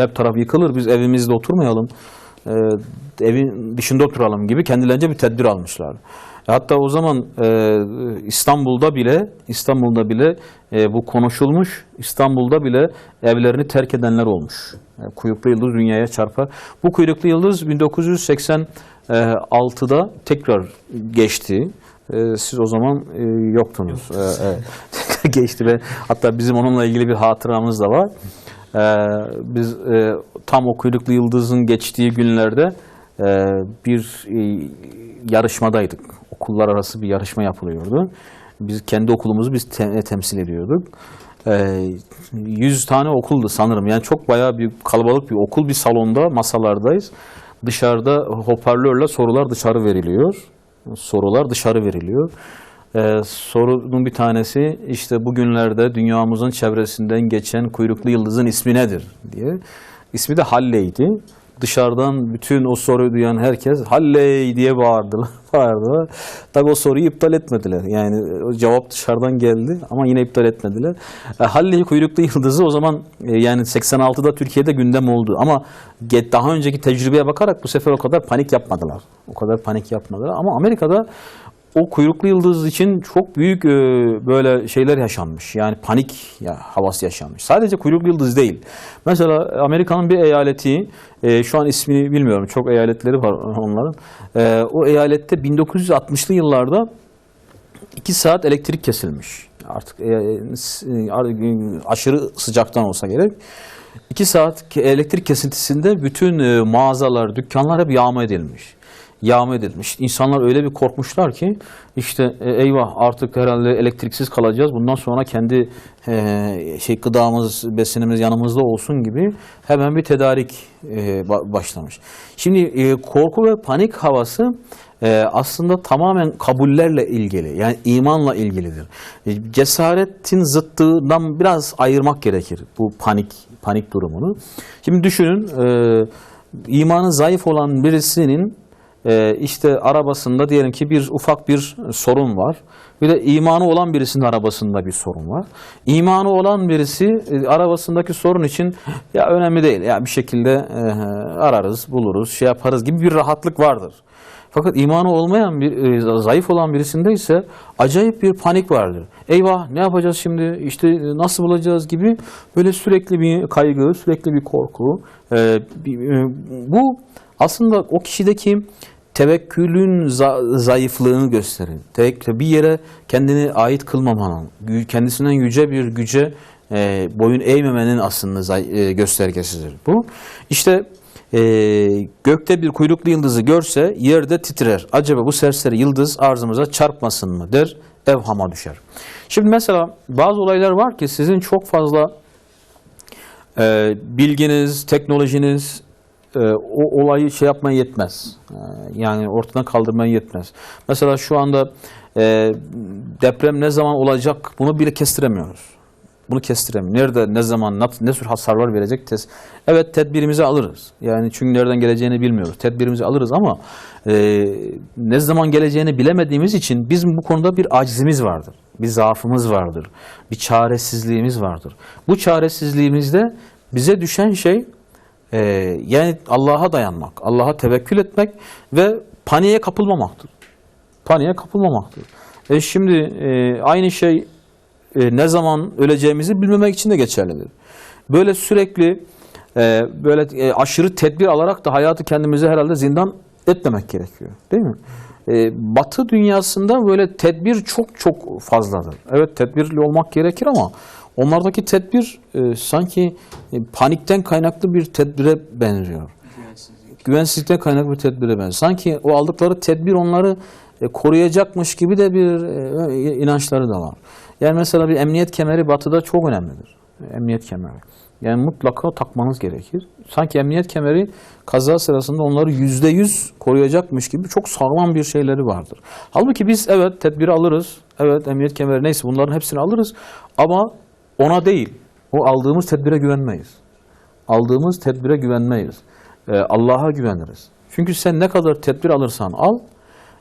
hep taraf yıkılır, biz evimizde oturmayalım, evin dışında oturalım gibi kendilerince bir tedbir almışlar. Hatta o zaman İstanbul'da bile bu konuşulmuş. İstanbul'da bile evlerini terk edenler olmuş. Kuyruklu yıldız dünyaya çarpar. Bu kuyruklu yıldız 1986'da tekrar geçti. Siz o zaman yoktunuz. Geçti ve hatta bizim onunla ilgili bir hatıramız da var. Biz tam o kuyruklu yıldızın geçtiği günlerde bir yarışmadaydık. Okullar arası bir yarışma yapılıyordu. Biz kendi okulumuzu temsil ediyorduk. 100 tane okuldu sanırım. Yani çok bayağı bir kalabalık bir okul, bir salonda masalardayız. Dışarıda hoparlörle sorular dışarı veriliyor. Sorunun bir tanesi işte bugünlerde dünyamızın çevresinden geçen kuyruklu yıldızın ismi nedir diye. İsmi de Halley'di. Dışarıdan bütün o soruyu duyan herkes Halley diye bağırdılar. Tabii o soruyu iptal etmediler. Yani o cevap dışarıdan geldi ama yine iptal etmediler. Halley kuyruklu yıldızı o zaman yani 86'da Türkiye'de gündem oldu. Ama daha önceki tecrübeye bakarak bu sefer o kadar panik yapmadılar. Ama Amerika'da o kuyruklu yıldız için çok büyük böyle şeyler yaşanmış. Yani panik havası yaşanmış. Sadece kuyruklu yıldız değil. Mesela Amerika'nın bir eyaleti, şu an ismini bilmiyorum, çok eyaletleri var onların. O eyalette 1960'lı yıllarda 2 saat elektrik kesilmiş. Artık aşırı sıcaktan olsa gerek. 2 saat elektrik kesintisinde bütün mağazalar, dükkanlar hep yağma edilmiş. İnsanlar öyle bir korkmuşlar ki işte eyvah artık herhalde elektriksiz kalacağız. Bundan sonra kendi gıdamız, besinimiz yanımızda olsun gibi hemen bir tedarik başlamış. Şimdi korku ve panik havası aslında tamamen kabullerle ilgili, yani imanla ilgilidir. Cesaretin zıttından biraz ayırmak gerekir bu panik durumunu. Şimdi düşünün, imanı zayıf olan birisinin işte arabasında diyelim ki ufak bir sorun var. Bir de imanı olan birisinin arabasında bir sorun var. İmanı olan birisi arabasındaki sorun için ya önemli değil, ya bir şekilde ararız, buluruz, şey yaparız gibi bir rahatlık vardır. Fakat imanı olmayan zayıf olan birisinde ise acayip bir panik vardır. Eyvah ne yapacağız şimdi, işte nasıl bulacağız gibi böyle sürekli bir kaygı, sürekli bir korku. Bu aslında o kişideki tevekkülün zayıflığını gösterir. Bir yere kendini ait kılmamanın, kendisinden yüce bir güce boyun eğmemenin aslında göstergesidir bu. İşte gökte bir kuyruklu yıldızı görse yerde titrer. Acaba bu serseri yıldız arzımıza çarpmasın mı der, evhama düşer. Şimdi mesela bazı olaylar var ki sizin çok fazla bilginiz, teknolojiniz o olayı yapmaya yetmez. Yani ortadan kaldırmaya yetmez. Mesela şu anda deprem ne zaman olacak bunu bile kestiremiyoruz. Nerede, ne zaman, ne tür hasarlar verecek? Evet, tedbirimizi alırız. Yani çünkü nereden geleceğini bilmiyoruz. Tedbirimizi alırız ama ne zaman geleceğini bilemediğimiz için bizim bu konuda bir acizimiz vardır. Bir zaafımız vardır. Bir çaresizliğimiz vardır. Bu çaresizliğimizde bize düşen şey yani Allah'a dayanmak, Allah'a tevekkül etmek ve paniğe kapılmamaktır. Şimdi aynı şey ne zaman öleceğimizi bilmemek için de geçerlidir. Böyle sürekli aşırı tedbir alarak da hayatı kendimize herhalde zindan etmemek gerekiyor. Değil mi? Batı dünyasında böyle tedbir çok fazladır. Evet, tedbirli olmak gerekir ama onlardaki tedbir sanki panikten kaynaklı bir tedbire benziyor. Güvensizlikten kaynaklı bir tedbire benziyor. Sanki o aldıkları tedbir onları koruyacakmış gibi de bir inançları da var. Yani mesela bir emniyet kemeri Batı'da çok önemlidir. Emniyet kemeri. Yani mutlaka takmanız gerekir. Sanki emniyet kemeri kaza sırasında onları %100 koruyacakmış gibi çok sağlam bir şeyleri vardır. Halbuki biz evet tedbiri alırız. Evet, emniyet kemeri neyse bunların hepsini alırız. Ama ona değil, o aldığımız tedbire güvenmeyiz. Allah'a güveniriz. Çünkü sen ne kadar tedbir alırsan al,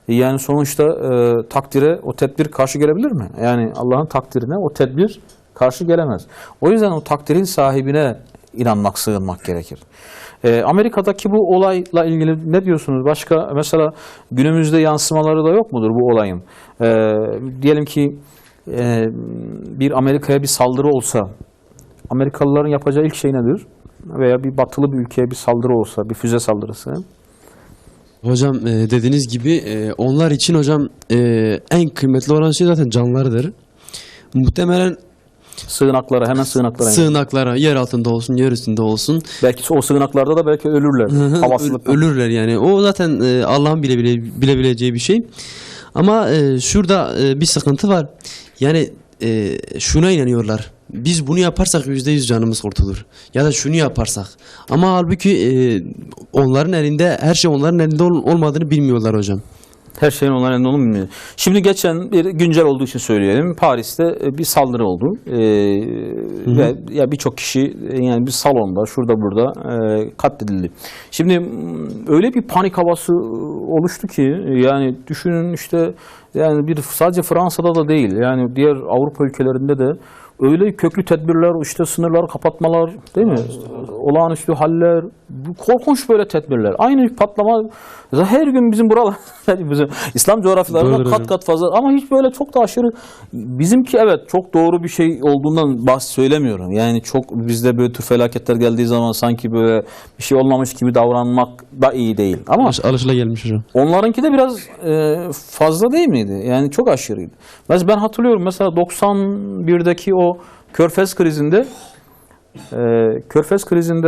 yani sonuçta takdire o tedbir karşı gelebilir mi? Yani Allah'ın takdirine o tedbir Karşı gelemez. O yüzden o takdirin sahibine inanmak, sığınmak gerekir. Amerika'daki bu olayla ilgili ne diyorsunuz? Başka mesela günümüzde yansımaları da yok mudur bu olayın? Diyelim ki bir Amerika'ya bir saldırı olsa, Amerikalıların yapacağı ilk şey nedir? Veya bir batılı bir ülkeye bir saldırı olsa, bir füze saldırısı. Hocam dediğiniz gibi onlar için hocam en kıymetli olan şey zaten canlarıdır. Muhtemelen Sığınaklara, hemen sığınaklara. sığınaklara, yer altında olsun, yer üstünde olsun. Belki o sığınaklarda da belki ölürler. Havasızlıktan. Ölürler yani. O zaten Allah'ın bilebileceği bir şey. Ama şurada bir sıkıntı var. Yani şuna inanıyorlar. Biz bunu yaparsak %100 canımız kurtulur. Ya da şunu yaparsak. Ama halbuki onların elinde, her şey onların elinde olmadığını bilmiyorlar hocam. Her şeyin onların elinde olduğunu bilmiyor. Şimdi geçen bir güncel olduğu için söyleyelim. Paris'te bir saldırı oldu. Ve ya birçok kişi yani bir salonda, şurada burada katledildi. Şimdi öyle bir panik havası oluştu ki yani düşünün işte yani sadece Fransa'da da değil yani diğer Avrupa ülkelerinde de öyle köklü tedbirler, işte sınırları kapatmalar, değil mi? Olağanüstü haller, korkunç böyle tedbirler. Aynı patlama her gün bizim buralar, bizim İslam coğrafyalarında kat kat fazla ama hiç böyle çok da aşırı. Bizimki evet çok doğru bir şey olduğundan söylemiyorum. Yani çok bizde böyle tür felaketler geldiği zaman sanki böyle bir şey olmamış gibi davranmak da iyi değil. Ama Alışılagelmiş hocam. onlarınki de biraz fazla değil miydi? Yani çok aşırıydı. Mesela ben hatırlıyorum mesela 91'deki o Körfez krizinde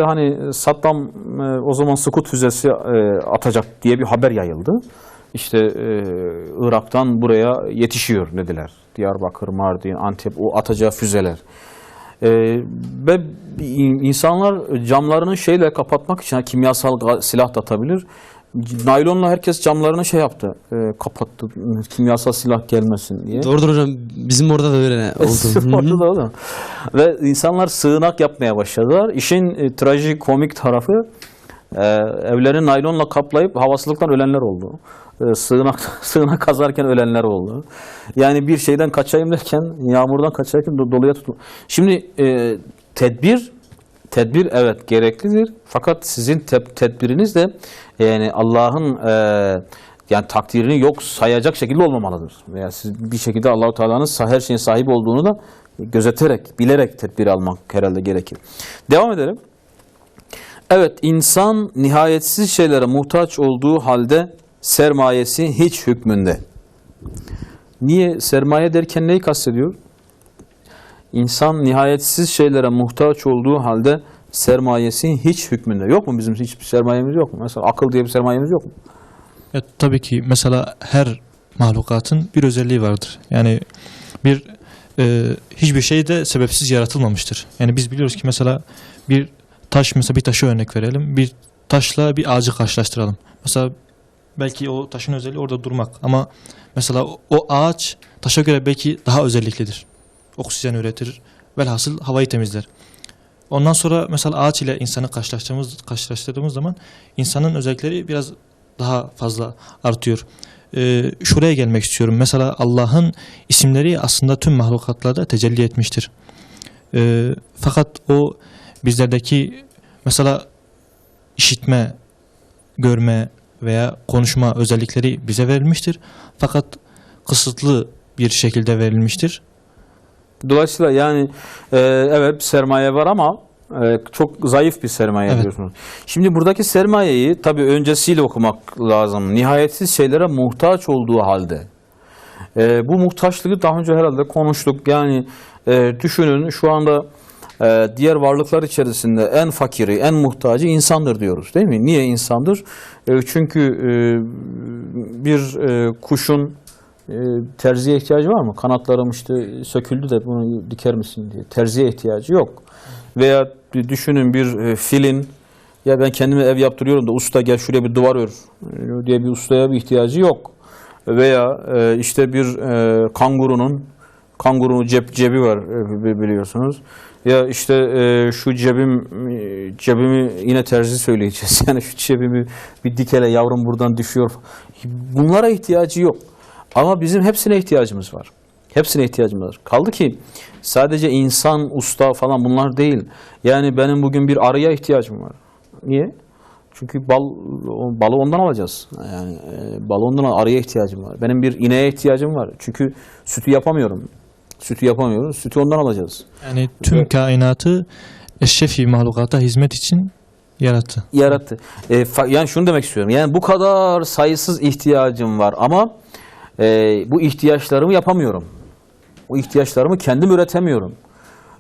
hani Saddam o zaman Sukut füzesi atacak diye bir haber yayıldı. İşte Irak'tan buraya yetişiyor dediler. Diyarbakır, Mardin, Antep o atacağı füzeler. Ve insanlar camlarını şeyle kapatmak için kimyasal silah da atabilir. Naylonla herkes camlarını şey yaptı, kapattı, kimyasal silah gelmesin diye. Doğrudur hocam. Bizim orada da öyle oldu. Orada da oldu. Ve insanlar sığınak yapmaya başladılar. İşin trajikomik tarafı evlerini naylonla kaplayıp havasızlıktan ölenler oldu. Sığınak kazarken ölenler oldu. Yani bir şeyden kaçayım derken, yağmurdan kaçarken doluya tutuldu. Şimdi tedbir evet gereklidir. Fakat sizin tedbiriniz de yani Allah'ın yani takdirini yok sayacak şekilde olmamalıdır. Veya siz bir şekilde Allah-u Teala'nın her şeyin sahibi olduğunu da gözeterek, bilerek tedbir almak herhalde gerekir. Devam edelim. Evet, insan nihayetsiz şeylere muhtaç olduğu halde sermayesi hiç hükmünde. Niye? Sermaye derken neyi kastediyor? İnsan nihayetsiz şeylere muhtaç olduğu halde sermayesi hiç hükmünde. Yok mu bizim hiçbir sermayemiz yok mu? Mesela akıl diye bir sermayemiz yok mu? Tabii ki mesela her mahlukatın bir özelliği vardır. Yani hiçbir şey de sebepsiz yaratılmamıştır. Yani biz biliyoruz ki mesela bir taşı örnek verelim. Bir taşla bir ağacı karşılaştıralım. Mesela belki o taşın özelliği orada durmak ama mesela o ağaç taşa göre belki daha özelliklidir. Oksijen üretir, velhasıl havayı temizler. Ondan sonra mesela ağaç ile insanı karşılaştırdığımız zaman insanın özellikleri biraz daha fazla artıyor. Şuraya gelmek istiyorum. Mesela Allah'ın isimleri aslında tüm mahlukatlarda tecelli etmiştir. Fakat o bizlerdeki mesela işitme, görme veya konuşma özellikleri bize verilmiştir. Fakat kısıtlı bir şekilde verilmiştir. Dolayısıyla yani evet sermaye var ama çok zayıf bir sermaye Evet. diyorsunuz. Şimdi buradaki sermayeyi tabii öncesiyle okumak lazım. Nihayetsiz şeylere muhtaç olduğu halde. Bu muhtaçlığı daha önce herhalde konuştuk. Yani düşünün şu anda diğer varlıklar içerisinde en fakiri, en muhtacı insandır diyoruz değil mi? Niye insandır? Çünkü bir kuşun terziye ihtiyacı var mı? Kanatlarım işte söküldü de bunu diker misin diye. Terziye ihtiyacı yok. Veya düşünün bir filin ya ben kendime ev yaptırıyorum da usta gel şuraya bir duvar ör diye bir ustaya bir ihtiyacı yok. Veya işte bir kangurunun cebi var biliyorsunuz. Ya işte şu cebimi yine terzi söyleyeceğiz. Yani şu cebimi bir dikele yavrum buradan düşüyor. Bunlara ihtiyacı yok. Ama bizim hepsine ihtiyacımız var. Hepsine ihtiyacım var. Kaldı ki sadece insan, usta falan bunlar değil. Yani benim bugün bir arıya ihtiyacım var. Niye? Çünkü balı ondan alacağız. Yani balı ondan arıya ihtiyacım var. Benim bir ineğe ihtiyacım var. Çünkü sütü yapamıyorum. Sütü ondan alacağız. Yani tüm kainatı eşrefi mahlukata hizmet için yarattı. Yarattı. Yani şunu demek istiyorum. Yani bu kadar sayısız ihtiyacım var ama bu ihtiyaçlarımı yapamıyorum. Bu ihtiyaçlarımı kendim üretemiyorum.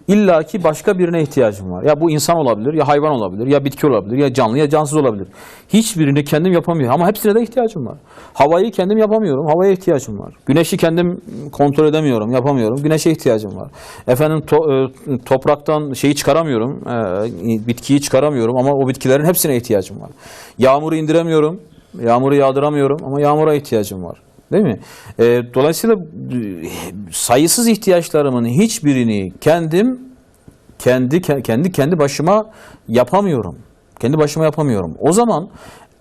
İlla ki başka birine ihtiyacım var. Ya bu insan olabilir, ya hayvan olabilir, ya bitki olabilir, ya canlı ya cansız olabilir. Hiçbirini kendim yapamıyorum ama hepsine de ihtiyacım var. Havayı kendim yapamıyorum, havaya ihtiyacım var. Güneşi kendim kontrol edemiyorum, yapamıyorum. Güneşe ihtiyacım var. Efendim topraktan şeyi çıkaramıyorum, bitkiyi çıkaramıyorum ama o bitkilerin hepsine ihtiyacım var. Yağmuru indiremiyorum, yağmuru yağdıramıyorum ama yağmura ihtiyacım var. Değil mi? Dolayısıyla sayısız ihtiyaçlarımın hiçbirini kendi başıma yapamıyorum. Kendi başıma yapamıyorum. O zaman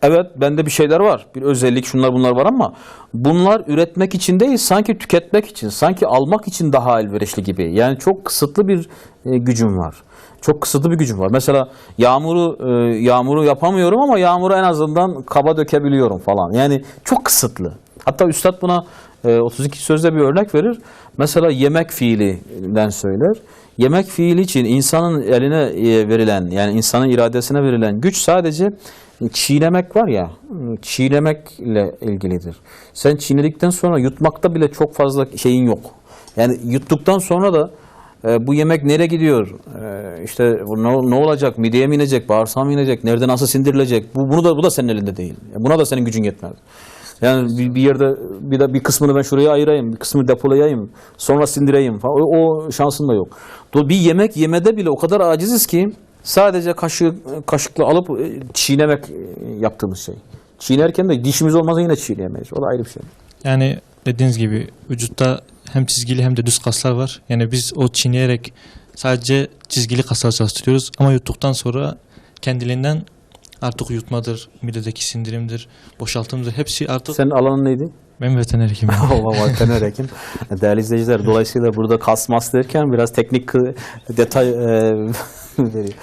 evet bende bir şeyler var. Bir özellik şunlar bunlar var ama bunlar üretmek için değil sanki tüketmek için, sanki almak için daha elverişli gibi. Yani çok kısıtlı bir gücüm var. Çok kısıtlı bir gücüm var. Mesela yağmuru yapamıyorum ama yağmuru en azından kaba dökebiliyorum falan. Yani çok kısıtlı. Hatta Üstad buna 32 sözde bir örnek verir. Mesela yemek fiilinden söyler. Yemek fiili için insanın eline verilen, yani insanın iradesine verilen güç sadece çiğnemek var ya, çiğnemekle ilgilidir. Sen çiğnedikten sonra yutmakta bile çok fazla şeyin yok. Yani yuttuktan sonra da bu yemek nereye gidiyor? İşte ne olacak? Mideye mi inecek? Bağırsağa mı inecek? Nerede nasıl sindirilecek? Bu da senin elinde değil. Buna da senin gücün yetmez. Yani bir yerde bir kısmını ben şuraya ayırayım, bir kısmını depolayayım, sonra sindireyim falan. O şansın da yok. Bir yemek yemede bile o kadar aciziz ki sadece kaşıkla alıp çiğnemek yaptığımız şey. Çiğnerken de dişimiz olmazsa yine çiğneyemeyiz. O da ayrı bir şey. Yani dediğiniz gibi vücutta hem çizgili hem de düz kaslar var. Yani biz o çiğneyerek sadece çizgili kaslar çalıştırıyoruz ama yuttuktan sonra kendiliğinden artık yutmadır, midedeki sindirimdir, boşaltımdır hepsi artık... Senin alanın neydi? Ben veteriner hekimim. Veteriner hekim. Değerli izleyiciler, dolayısıyla burada kasmas derken biraz teknik detay veriyor.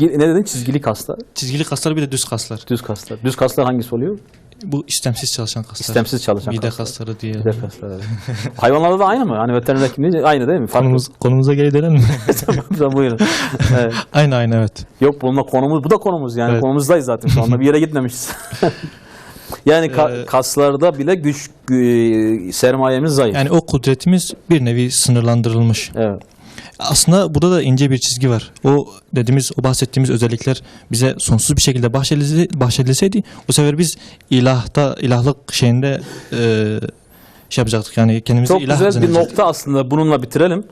Ne dedin? Çizgili kaslar. Çizgili kaslar bir de düz kaslar. Düz kaslar. Düz kaslar hangisi oluyor? Bu istemsiz çalışan kaslar. İstemsiz çalışan mide kaslar. kasları diye. Mide kasları. Evet. Hayvanlarda da aynı mı? Hani veteriner hekimliği aynı değil mi? Konumuza geri dönelim mi? Tamam, buyurun. Evet. Aynı evet. Yok bu da konumuz yani. Evet. Konumuzdayız zaten şu anda. Bir yere gitmemişiz. Yani kaslarda bile güç sermayemiz zayıf. Yani o kudretimiz bir nevi sınırlandırılmış. Evet. Aslında burada da ince bir çizgi var. O bahsettiğimiz özellikler bize sonsuz bir şekilde bahşedilseydi bu sefer biz ilahlık şeyinde şey yapacaktık. Yani kendimizi çok ilah güzel bir zannedecektik. nokta aslında, bununla bitirelim.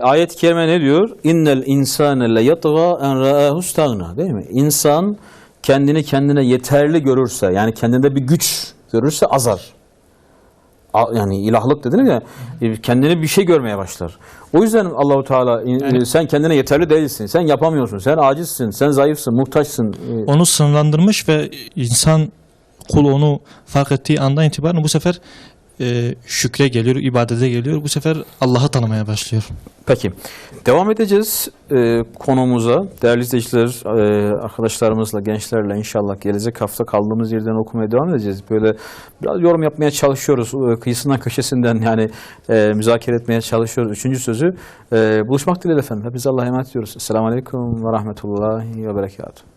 Ayet-i kerime ne diyor? İnnel insane le yatgâ en râhu stagna, değil mi? İnsan kendine yeterli görürse, yani kendinde bir güç görürse azar. Yani ilahlık dediniz ya, kendini bir şey görmeye başlar. O yüzden Allahu Teala sen kendine yeterli değilsin, sen yapamıyorsun, sen acizsin, sen zayıfsın, muhtaçsın. Onu sınırlandırmış ve insan kul onu fark ettiği andan itibaren bu sefer şükre geliyor, ibadete geliyor. Bu sefer Allah'ı tanımaya başlıyor. Peki. Devam edeceğiz konumuza. Değerli izleyiciler, arkadaşlarımızla, gençlerle inşallah gelecek hafta kaldığımız yerden okumaya devam edeceğiz. Böyle biraz yorum yapmaya çalışıyoruz. Kıyısından köşesinden yani müzakere etmeye çalışıyoruz. Üçüncü sözü buluşmak dileğiyle efendim. Hepinize Allah'a emanet ediyoruz. Esselamu Aleyküm ve Rahmetullahi ve Berekatuhu.